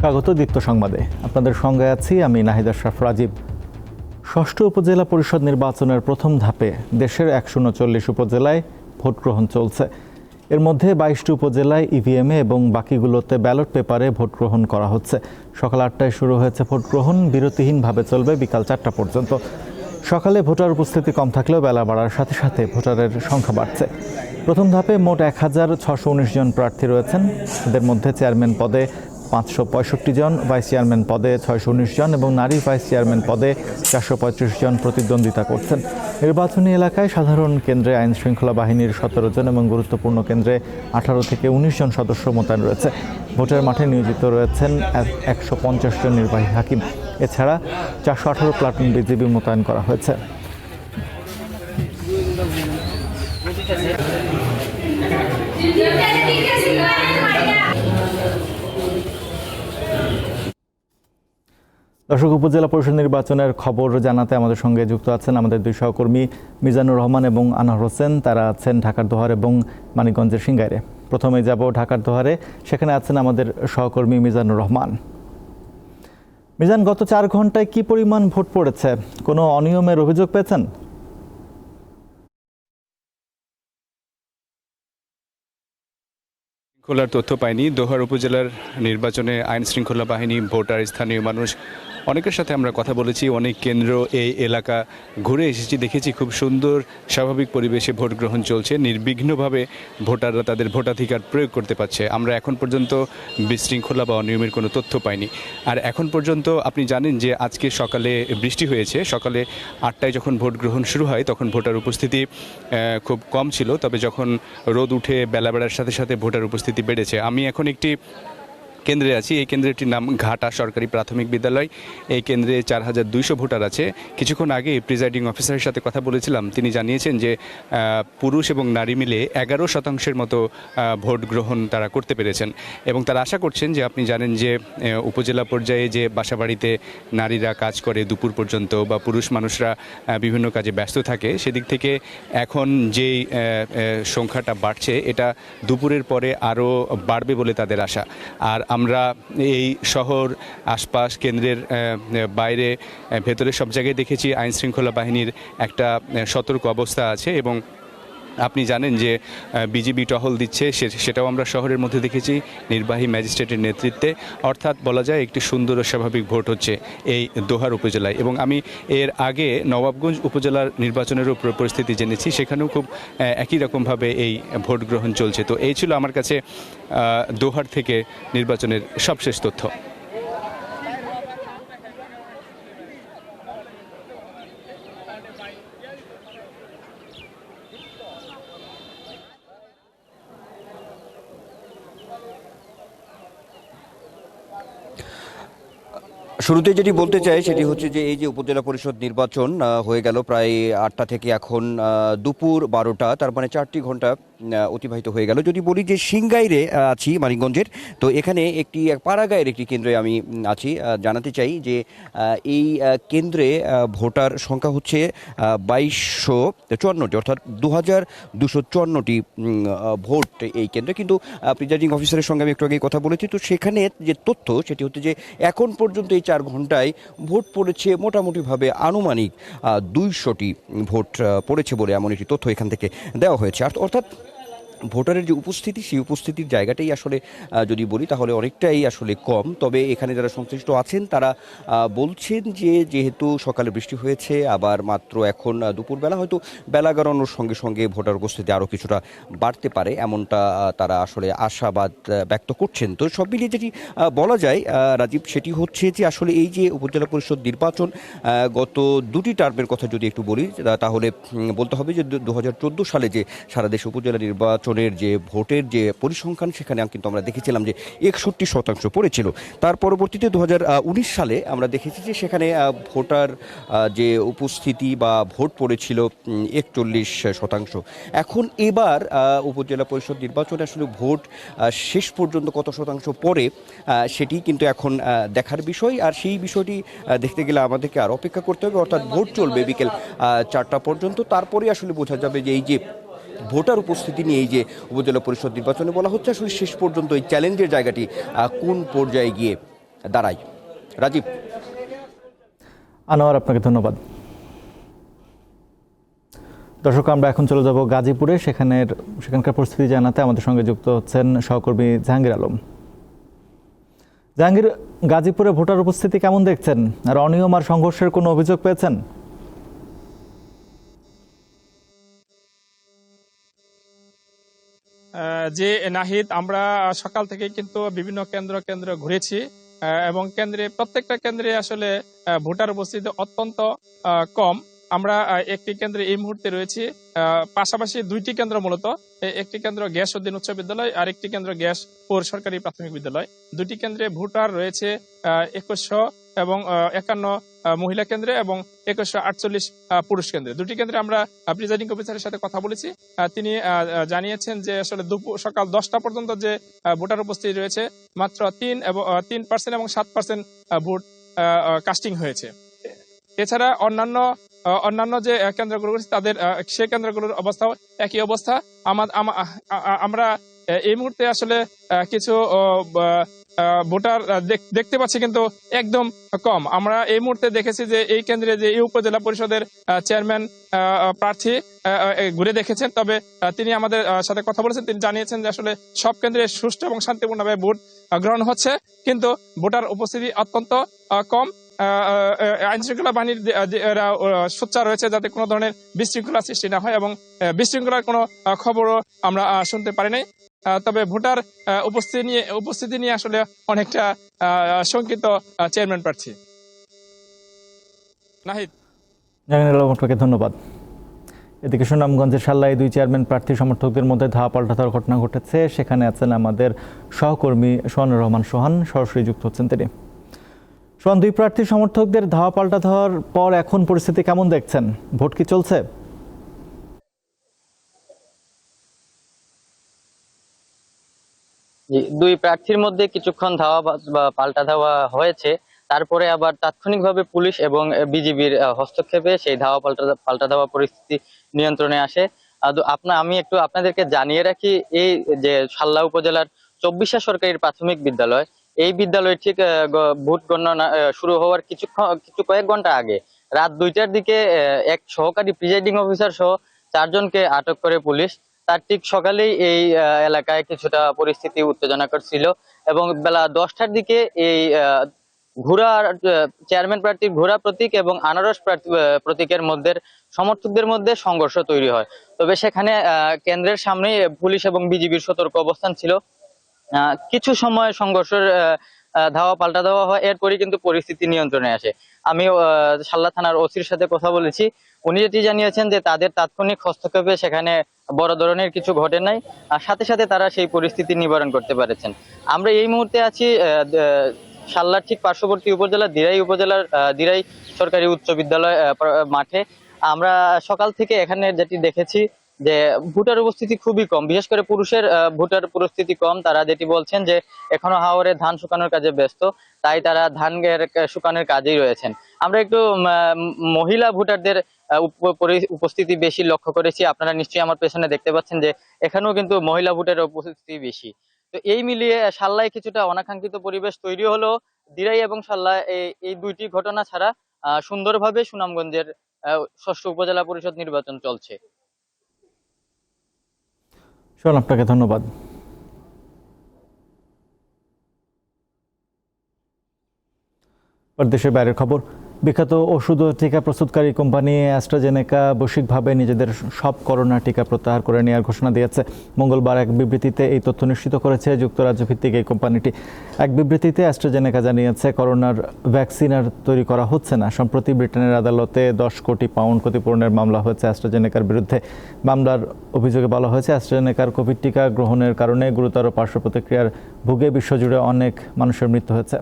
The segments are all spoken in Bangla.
স্বাগত দীপ্ত সংবাদে। আপনাদের সঙ্গে আছি আমি নাহিদ আশরাফ রাজীব। ষষ্ঠ উপজেলা পরিষদ নির্বাচনের প্রথম ধাপে দেশের 139 উপজেলায় ভোট গ্রহণ চলছে। এর মধ্যে 22টি উপজেলায় ইভিএমে এবং বাকিগুলোতে ব্যালট পেপারে ভোট গ্রহণ করা হচ্ছে। সকাল 8টায় শুরু হয়েছে ভোট গ্রহণ, বিরতিহীনভাবে চলবে বিকাল 4টা পর্যন্ত। সকালে ভোটার উপস্থিতি কম থাকলেও বেলা বাড়ার সাথে সাথে ভোটারের সংখ্যা বাড়ছে। প্রথম ধাপে মোট 1619 জন প্রার্থী রয়েছেন। এদের মধ্যে চেয়ারম্যান পদে 565 জন, ভাইস চেয়ারম্যান পদে 619 জন এবং নারী ভাইস চেয়ারম্যান পদে 435 জন প্রতিদ্বন্দ্বিতা করছেন। নির্বাচনী এলাকায় সাধারণ কেন্দ্রে আইন শৃঙ্খলা বাহিনীর 17 জন এবং গুরুত্বপূর্ণ কেন্দ্রে 18 থেকে 19 জন সদস্য মোতায়েন রয়েছে। ভোটের মাঠে নিয়োজিত রয়েছেন 150 জন নির্বাহী হাকিম। এছাড়া 418 প্লাটুন বিজিবি মোতায়েন করা হয়েছে। দর্শক, উপজেলা পরিষদ নির্বাচনের খবর জানাতে আমাদের সঙ্গে যুক্ত আছেন আমাদের দুই সহকর্মী মিজানুর রহমান এবং আনোয়ার হোসেন। তারা আছেন ঢাকার দোহার এবং মানিকগঞ্জের সিংগাইরে। প্রথমে যাব ঢাকার দোহারে, সেখানে আছেন আমাদের সহকর্মী মিজানুর রহমান। মিজান, গত 4 ঘন্টায় কি পরিমাণ ভোট পড়েছে? কোনো অনিয়মের অভিযোগ পেয়েছেন? খোলার তথ্য পাইনি। দোহার উপজেলার নির্বাচনে আইন শৃঙ্খলা বাহিনী, ভোটার, স্থানীয় মানুষ অনেকের সাথে আমরা কথা বলেছি। অনেক কেন্দ্র, এই এলাকা ঘুরে এসেছি, দেখেছি খুব সুন্দর স্বাভাবিক পরিবেশে ভোট গ্রহণ চলছে। নির্বিঘ্নভাবে ভোটাররা তাদের ভোটাধিকার প্রয়োগ করতে পারছে। আমরা এখন পর্যন্ত বিশৃঙ্খলা বা অনিয়মের কোনো তথ্য পাইনি। আর এখন পর্যন্ত আপনি জানেন যে আজকে সকালে বৃষ্টি হয়েছে। সকালে 8টায় যখন ভোট গ্রহণ শুরু হয় তখন ভোটার উপস্থিতি খুব কম ছিল, তবে যখন রোদ উঠে বেলা বেড়ার সাথে সাথে ভোটার উপস্থিতি বেড়েছে। আমি এখন একটি কেন্দ্রে আছি। এই কেন্দ্রটির নাম ঘাটা সরকারি প্রাথমিক বিদ্যালয়। এই কেন্দ্রে 4200 ভোটার আছে। কিছুক্ষণ আগে প্রিজাইডিং অফিসারের সাথে কথা বলেছিলাম। তিনি জানিয়েছেন যে পুরুষ এবং নারী মিলে 11% মতো ভোট গ্রহণ তারা করতে পেরেছেন এবং তারা আশা করছেন যে, আপনি জানেন যে উপজেলা পর্যায়ে যে বাসাবাড়িতে নারীরা কাজ করে দুপুর পর্যন্ত বা পুরুষ মানুষরা বিভিন্ন কাজে ব্যস্ত থাকে, সেদিক থেকে এখন যেই সংখ্যাটা বাড়ছে এটা দুপুরের পরে আরও বাড়বে বলে তাদের আশা। আর আমরা এই শহর, আশপাশ, কেন্দ্রের বাইরে, ভেতরে সব জায়গায় দেখেছি আইন শৃঙ্খলা বাহিনীর একটা সতর্ক অবস্থা আছে এবং আপনি জানেন যে বিজিবি টহল দিচ্ছে, সেটাও আমরা শহরের মধ্যে দেখেছি নির্বাহী ম্যাজিস্ট্রেটের নেতৃত্বে। অর্থাৎ বলা যায় একটি সুন্দর ও স্বাভাবিক ভোট হচ্ছে এই দোহার উপজেলায়। এবং আমি এর আগে নবাবগঞ্জ উপজেলার নির্বাচনেরও পরিস্থিতি জেনেছি, সেখানেও খুব একই রকমভাবে এই ভোট গ্রহণ চলছে। তো এই ছিল আমার কাছে দোহার থেকে নির্বাচনের সবশেষ তথ্য। শুরুতে যেটি বলতে চাই সেটি হচ্ছে যে এই যে উপজেলা পরিষদ নির্বাচন হয়ে গেল প্রায় 8টা থেকে এখন দুপুর 12টা, তার মানে 4টি ঘন্টা অতিবাহিত হয়ে গেল। যদি বলি যে সিংগাইরে আছি, মানিকগঞ্জের, তো এখানে একটি পাড়াগাঁয়ের একটি কেন্দ্রে আমি আছি। জানাতে চাই যে এই কেন্দ্রে ভোটার সংখ্যা হচ্ছে 2254টি, অর্থাৎ 2254টি ভোট এই কেন্দ্রে। কিন্তু প্রিজাইডিং অফিসারের সঙ্গে আমি একটু আগে কথা বলেছি, তো সেখানে যে তথ্য সেটি হচ্ছে যে এখন পর্যন্ত এই 4 ঘন্টায় ভোট পড়েছে মোটামুটিভাবে আনুমানিক 200টি ভোট পড়েছে বলে এমন একটি তথ্য এখান থেকে দেওয়া হয়েছে। অর্থাৎ ভোটারের যে উপস্থিতি, সেই উপস্থিতির জায়গাটাই আসলে যদি বলি তাহলে অনেকটাই আসলে কম। তবে এখানে যারা সংশ্লিষ্ট আছেন তারা বলছেন যে যেহেতু সকালে বৃষ্টি হয়েছে, আবার মাত্র এখন দুপুরবেলা, হয়তো বেলা গড়ানোর সঙ্গে সঙ্গে ভোটার উপস্থিতি আরও কিছুটা বাড়তে পারে, এমনটা তারা আসলে আশাবাদ ব্যক্ত করছেন। তো সব মিলিয়ে যেটি বলা যায় রাজীব, সেটি হচ্ছে যে আসলে এই যে উপজেলা পরিষদ নির্বাচন, গত 2টি টার্মের কথা যদি একটু বলি তাহলে বলতে হবে যে 2014 সালে যে সারা দেশে উপজেলা নির্বাচন যে ভোটের যে পরিসংখ্যান, সেখানে কিন্তু আমরা দেখেছিলাম যে 61% পড়েছিল। তার পরবর্তীতে 2019 সালে আমরা দেখেছি যে সেখানে ভোটার যে উপস্থিতি বা ভোট পড়েছিল 41%। এখন এবার উপজেলা পরিষদ নির্বাচনে আসলে ভোট শেষ পর্যন্ত কত শতাংশ পড়ে সেটি কিন্তু এখন দেখার বিষয়। আর সেই বিষয়টি দেখতে গেলে আমাদেরকে আর অপেক্ষা করতে হবে, অর্থাৎ ভোট চলবে বিকেল 4টা পর্যন্ত। তারপরে আসলে বোঝা যাবে যে এই যে ভোটার উপস্থিতি নিয়ে এই যে উপজেলা পরিষদ নির্বাচনে বলা হচ্ছে আসলে শেষ পর্যন্ত এই চ্যালেঞ্জের জায়গাটি কোন পর্যায়ে গিয়ে দাঁড়ায়। রাজীব। আনোয়ার, আপনাকে ধন্যবাদ। দর্শক, আমরা এখন চলে যাব গাজীপুরে। সেখানকার পরিস্থিতি জানাতে আমাদের সঙ্গে যুক্ত হচ্ছেন সহকর্মী জাহাঙ্গীর আলম। জাহাঙ্গীর, গাজীপুরে ভোটার উপস্থিতি কেমন দেখছেন? আর অনিয়ম আর সংঘর্ষের কোনো অভিযোগ পেয়েছেন? যে নাহিদ, আমরা সকাল থেকে কিন্তু বিভিন্ন কেন্দ্র ঘুরেছি এবং প্রত্যেকটা কেন্দ্রে আসলে ভোটার উপস্থিতি অত্যন্ত কম। আমরা একটি কেন্দ্রে এই মুহূর্তে রয়েছি, পাশাপাশি দুইটি কেন্দ্র, মূলত একটি কেন্দ্র গ্যাস উদ্দিন উচ্চ বিদ্যালয় আর একটি কেন্দ্র গ্যাস পৌর সরকারি প্রাথমিক বিদ্যালয়। দুটি কেন্দ্রে ভোটার রয়েছে 2100 এবং 51 মহিলা কেন্দ্রে এবং 2148 পুরুষ কেন্দ্রে। দুটি কেন্দ্রে আমরা প্রিজাইডিং অফিসারের সাথে কথা বলেছি। তিনি জানিয়েছেন যে আসলে সকাল 10টা পর্যন্ত যে ভোটার উপস্থিতি রয়েছে মাত্র 3% এবং 7% ভোট কাস্টিং হয়েছে। এছাড়া অন্যান্য যে কেন্দ্রগুলো রয়েছে তাদের সে কেন্দ্রগুলোর অবস্থাও একই অবস্থা। আমরা এই মুহূর্তে আসলে কিছু ভোটার দেখতে পাচ্ছি, কিন্তু একদম কম। আমরা এই মুহূর্তে দেখেছি যে এই কেন্দ্রে যে এই উপজেলা পরিষদের চেয়ারম্যান প্রার্থী ঘুরে দেখেছেন, তবে তিনি আমাদের সাথে কথা বলেছেন। তিনি জানিয়েছেন যে আসলে সব কেন্দ্রে সুষ্ঠু এবং শান্তিপূর্ণভাবে ভোট গ্রহণ হচ্ছে, কিন্তু ভোটার উপস্থিতি অত্যন্ত কম। আইন শৃঙ্খলা বাহিনীর সোচ্চার রয়েছে যাতে কোনো ধরনের বিশৃঙ্খলা সৃষ্টি না হয়, এবং বিশৃঙ্খলার কোনো খবরও আমরা শুনতে পারি নাই। তবে ভোটার উপস্থিতি নিয়ে আসলে অনেকটা শঙ্কিত চেয়ারম্যান প্রার্থী। নাহিদ। আপনাকে ধন্যবাদ। এদিকে সুনামগঞ্জের সাল্লায় দুই চেয়ারম্যান প্রার্থী সমর্থকদের মধ্যে ধাওয়া পাল্টাধার ঘটনা ঘটেছে। সেখানে আছেন আমাদের সহকর্মী সোহানুর রহমান সোহান, সরাসরি যুক্ত হচ্ছেন তিনি। সোহান, দুই প্রার্থী সমর্থকদের ধাওয়া পাল্টা ধাওয়ার পর এখন পরিস্থিতি কেমন দেখছেন? ভোট কি চলছে? দুই প্রার্থীর মধ্যে কিছুক্ষণ ধাওয়া বা পাল্টা ধাওয়া হয়েছে, তারপরে আবার তাৎক্ষণিকভাবে পুলিশ এবং বিজিবির হস্তক্ষেপে সেই ধাওয়া পাল্টা ধাওয়া পরিস্থিতি নিয়ন্ত্রণে আসে। আমি একটু আপনাদেরকে জানিয়ে রাখি, এই যে সাল্লা উপজেলার 24 সরকারি প্রাথমিক বিদ্যালয়, এই বিদ্যালয় ঠিক ভোট গণনা শুরু হওয়ার কয়েক ঘন্টা আগে রাত 2টার দিকে এক সহকারী প্রিজাইডিং অফিসার সহ 4 জনকে আটক করে পুলিশ। তার ঠিক সকালেই এই এলাকায় কিছুটা পরিস্থিতি উত্তেজনাকর ছিল এবং বেলা 10টার দিকে এই চেয়ারম্যান প্রার্থীর ঘোড়া প্রতীক এবং আনারস প্রতীকের মধ্যে সমর্থকদের মধ্যে সংঘর্ষ তৈরি হয়। তবে সেখানে কেন্দ্রের সামনে পুলিশ এবং বিজিবির সতর্ক অবস্থান ছিল। কিছু সময় সংঘর্ষের ধাওয়া পাল্টা দেওয়া হয়, এরপরই কিন্তু পরিস্থিতি নিয়ন্ত্রণে আসে। আমি সাল্লা থানার ওসির সাথে কথা বলেছি, উনি যেটি জানিয়েছেন যে তাদের তাৎক্ষণিক হস্তক্ষেপে সেখানে বড় ধরনের কিছু ঘটে নাই, আর সাথে সাথে তারা সেই পরিস্থিতি নিবারণ করতে পেরেছেন। আমরা এই মুহূর্তে আছি সাল্লার ঠিক পার্শ্ববর্তী উপজেলা দিরাই সরকারি উচ্চ বিদ্যালয় মাঠে। আমরা সকাল থেকে এখানে যেটি দেখেছি যে ভোটার উপস্থিতি খুবই কম, বিশেষ করে পুরুষের ভোটার উপস্থিতি কম। তারা যেটি বলছেন যে এখনো হাওরে ধান শুকানোর কাজে ব্যস্ত, তাই তারা ধান শুকানোর কাজেই রয়েছেন। আমরা একটু মহিলা ভোটারদের উপস্থিতি বেশি লক্ষ্য করেছি। আপনারা নিশ্চয়ই আমার পেছনে দেখতে পাচ্ছেন যে এখানেও কিন্তু মহিলা ভোটারের উপস্থিতি বেশি। তো এই মিলিয়ে সাল্লায় কিছুটা অনাকাঙ্ক্ষিত পরিবেশ তৈরি হলো। দিরাই এবং সাল্লা এই দুইটি ঘটনা ছাড়া সুন্দরভাবে সুনামগঞ্জের 6ষ্ঠ উপজেলা পরিষদ নির্বাচন চলছে। সোহান, আপনাকে ধন্যবাদ। দেশের বাইরের খবর। বিখ্যাত ওষুধ ও টিকা প্রস্তুতকারী কোম্পানি অ্যাস্ট্রাজেনেকা বৈশ্বিকভাবে নিজেদের সব করোনা টিকা প্রত্যাহার করে নেওয়ার ঘোষণা দিয়েছে। মঙ্গলবার এক বিবৃতিতে এই তথ্য নিশ্চিত করেছে যুক্তরাজ্য ভিত্তিক এই কোম্পানিটি। এক বিবৃতিতে অ্যাস্ট্রাজেনেকা জানিয়েছে, করোনার ভ্যাকসিন আর তৈরি করা হচ্ছে না। সম্প্রতি ব্রিটেনের আদালতে 10 কোটি পাউন্ড ক্ষতিপূরণের মামলা হয়েছে অ্যাস্ট্রাজেনেকার বিরুদ্ধে। মামলার অভিযোগে বলা হয়েছে, অ্যাস্ট্রাজেনেকার কোভিড টিকা গ্রহণের কারণে গুরুতর পার্শ্ব প্রতিক্রিয়ার ভুগে বিশ্বজুড়ে অনেক মানুষের মৃত্যু হয়েছে।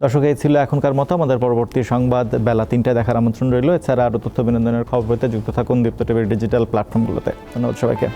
দর্শক, এই ছিল এখনকার মতো। আমাদের পরবর্তী সংবাদ বেলা 3টায় দেখার আমন্ত্রণ রইল। এছাড়া আরও তথ্য বিনোদনের খবর পেতে যুক্ত থাকুন দীপ্ত টিভির ডিজিটাল প্ল্যাটফর্মগুলোতে। ধন্যবাদ সবাইকে।